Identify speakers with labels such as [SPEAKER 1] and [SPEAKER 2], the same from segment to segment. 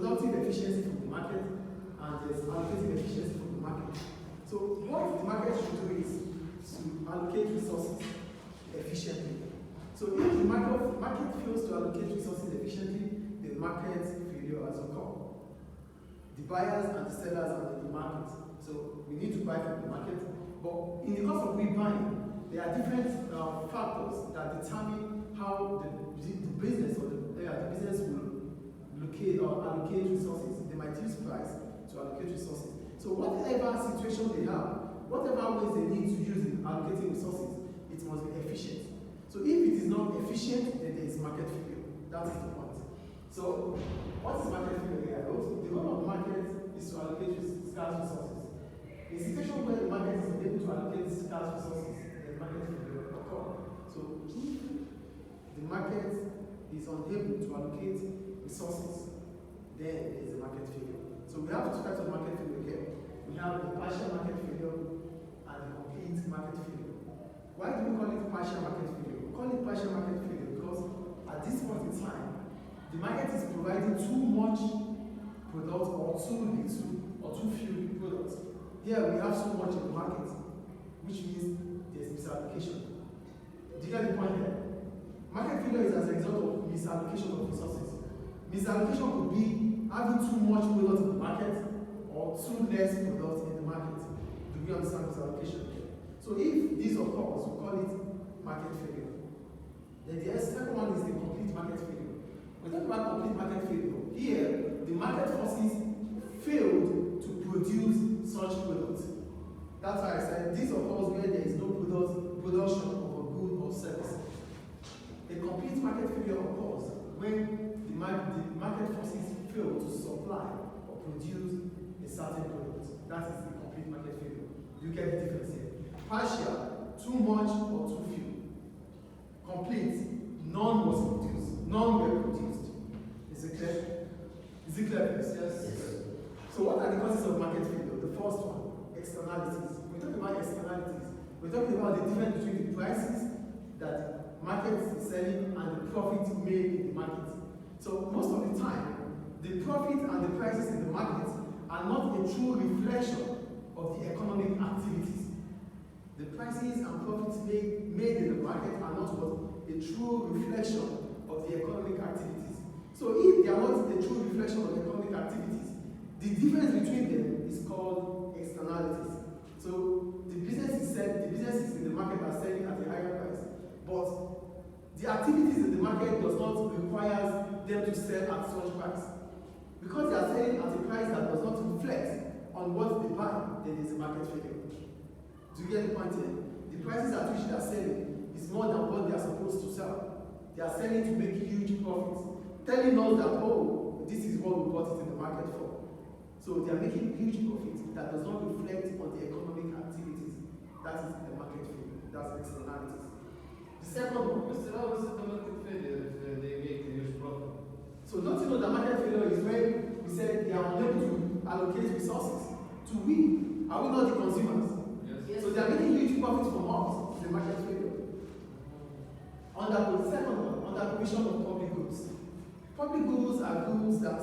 [SPEAKER 1] productive efficiency from the market, and there's allocative efficiency from the market. So what the market should do is to allocate resources efficiently. So if the market fails to allocate resources efficiently, the market failure has occurred. The buyers and the sellers are in the market. So we need to buy from the market. But in the course of we buying, there are different factors that determine how the business or the business will locate or allocate resources. They might use price to allocate resources. So whatever situation they have, whatever ways they need to use in allocating resources, it must be efficient. So if it is not efficient, then there is market failure. That is the point. So what is market failure here? The goal of the market is to allocate scarce resources. In a situation where the market is able to allocate scarce resources, the market failure occur. So if the market is unable to allocate resources, then there is a market failure. So we have two types of market failure here. We have the partial market failure and the complete market failure. Why do we call it partial market failure? We call it partial market failure because at this point in time, the market is providing too much product or too little or too few products. Here we have so much in the market, which means there's misallocation. Do you get the point here? Market failure is as a result of misallocation of resources. Misallocation could be having too much product in the market or too less product in the market. Do we understand misallocation here? So if this occurs, we call it market failure. Then the second one is the complete market failure. When we talk about complete market failure, here the market forces failed to produce such products. That's why I said this occurs where there is no production of a good or service. The complete market failure occurs when the market forces fail to supply or produce a certain product. That is the complete market failure. You get the difference here. Partial, too much or too few. Complete, none was produced, none were produced. Is it clear? Is it clear? Yes. So what are the causes of market failure? The first one, externalities. When we talk about externalities, we're talking about the difference between the prices that market is selling and the profit made in the market. So most of the time, the profit and the prices in the market are not a true reflection of the economic activities. The prices and profits made in the market are not what a true reflection of the economic activities. So if they are not a true reflection of the economic activities, the difference between them is called externalities. So the businesses in the market are selling at a higher price, but the activities in the market does not require them to sell at such price. Because they are selling at a price that does not reflect on what they buy, then there is a market failure. Do you get the point here? The prices at which they are selling is more than what they are supposed to sell. They are selling to make huge profits, telling us that, oh, this is what we bought it in the market for. So they are making huge profits that does not reflect on the economic activities. That is the market failure. That's externalities. The second one.
[SPEAKER 2] How is it the market failure if they make a huge profit?
[SPEAKER 1] So don't you know that market failure is when we said they are unable to allocate resources to we? Are we not the consumers?
[SPEAKER 2] Yes.
[SPEAKER 1] So they are making huge profits from us. It's a market failure. Under the second one, under provision of public goods. Public goods are goods that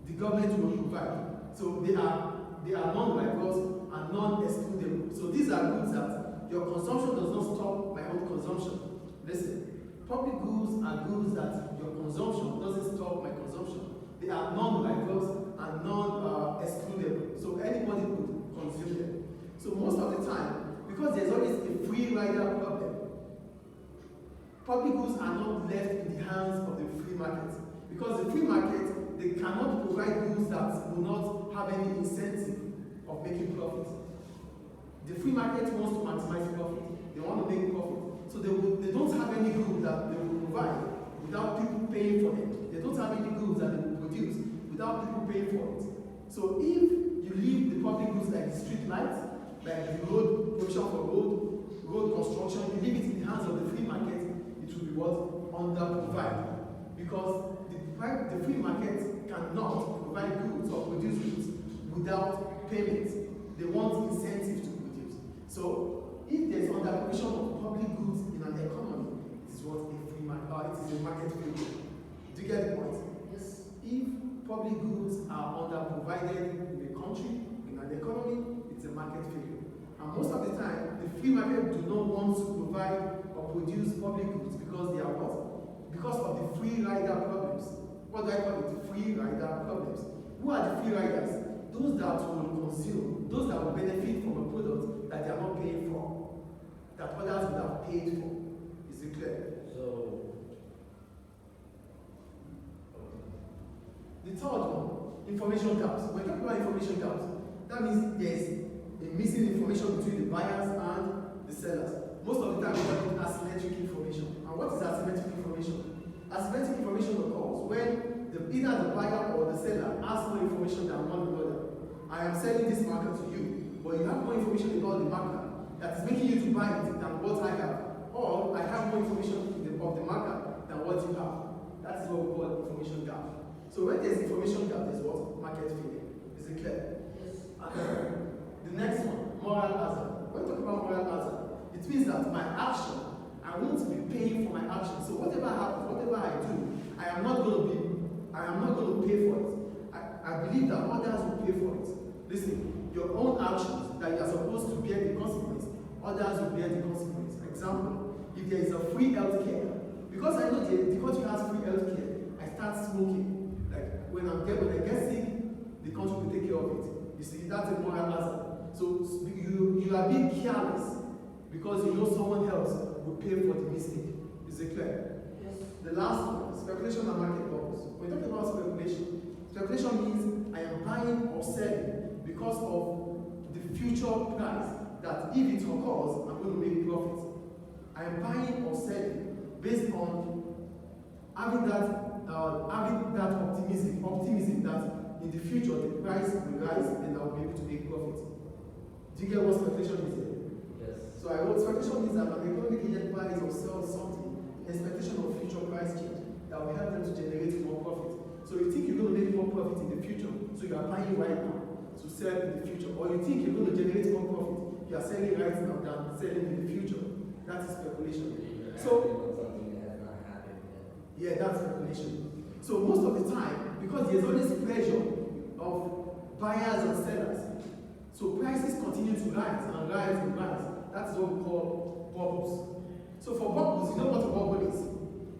[SPEAKER 1] the government will provide. So they are non-diverse and non-excludable. So these are goods that your consumption does not stop my own consumption. Listen, public goods are goods that your consumption doesn't stop my consumption. They are non-diverse and non-excludable. So anybody could consume them. So most of the time, because there's always a free rider problem, public goods are not left in the hands of the free market. Because the free market, they cannot provide goods that will not have any incentive of making profit. The free market wants to maximize profit. They want to make profit. So they don't have any goods that they will provide without people paying for them. They don't have any goods that they will produce without people paying for it. So if you leave the public goods like the street lights, like the road, provision for road construction, you leave it in the hands of the free market, it will be what? Under-provided. Because the free market cannot provide goods or produce goods without payment. They want incentive to produce. So if there's under-provision of public goods in an economy, it is what a free market, it is a market failure. Do you get the point?
[SPEAKER 3] Yes.
[SPEAKER 1] If public goods are underprovided in the country, in an economy, it's a market failure. And most of the time, the free market do not want to provide or produce public goods because they are what? Because of the free rider problems. What do I call it? Free rider problems. Who are the free riders? Those that will consume, those that will benefit from a product that they are not paying for, that others would have paid for. Is it clear?
[SPEAKER 3] So,
[SPEAKER 1] the third one, information gaps. When we talk about information gaps, that means there's a missing information between the buyers and the sellers. Most of the time, we call it asymmetric information. And what is asymmetric information? Asymmetric information occurs when either the buyer or the seller has more information than one another. I am selling this marker to you, but you have more information about the marker that is making you to buy it than what I have. Or I have more information of the marker than what you have. That is what we call information gap. So when there's information gap, there's what? Market failure. Is it clear?
[SPEAKER 3] yes.
[SPEAKER 1] The next one, moral hazard. When we talk about moral hazard, it means that my action, I want to be paying for my action. So whatever happens, whatever I do, I am not going to pay for it. I believe that others will pay for it. Listen, your own actions that you are supposed to bear the consequence, others will bear the consequence. Example, if there is a free healthcare, because I know the country has free healthcare, I start smoking. Like when I get sick, the country will take care of it. You see, that's a moral hazard. So you are being careless because you know someone else will pay for the mistake. Is it clear?
[SPEAKER 3] Yes.
[SPEAKER 1] The last one, speculation and market bubbles. When we talk about speculation means I am buying or selling because of the future price that if it occurs, I'm going to make profit. I am buying or selling based on having that optimism that in the future the price will rise and I will be able to make profit. Do you get what speculation is here?
[SPEAKER 3] Yes.
[SPEAKER 1] So I wrote speculation means that an economic agent buys or sells something in expectation of future price change that will help them to generate more profit. So you think you're going to make more profit in the future, so you are buying right now to sell in the future, or you think you're going to generate more profit, you are selling right now than selling in the future. That is speculation. So
[SPEAKER 3] Something that has not happened yet.
[SPEAKER 1] yeah, that's speculation. So most of the time, because there's always pressure of buyers and sellers, so prices continue to rise and rise and rise. That is what we call bubbles. So for bubbles, you know what a bubble is?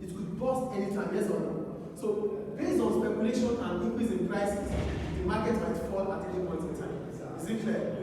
[SPEAKER 1] It could burst anytime, yes or no? So based on speculation and increase in prices, the market might fall at any point in time. Is it clear?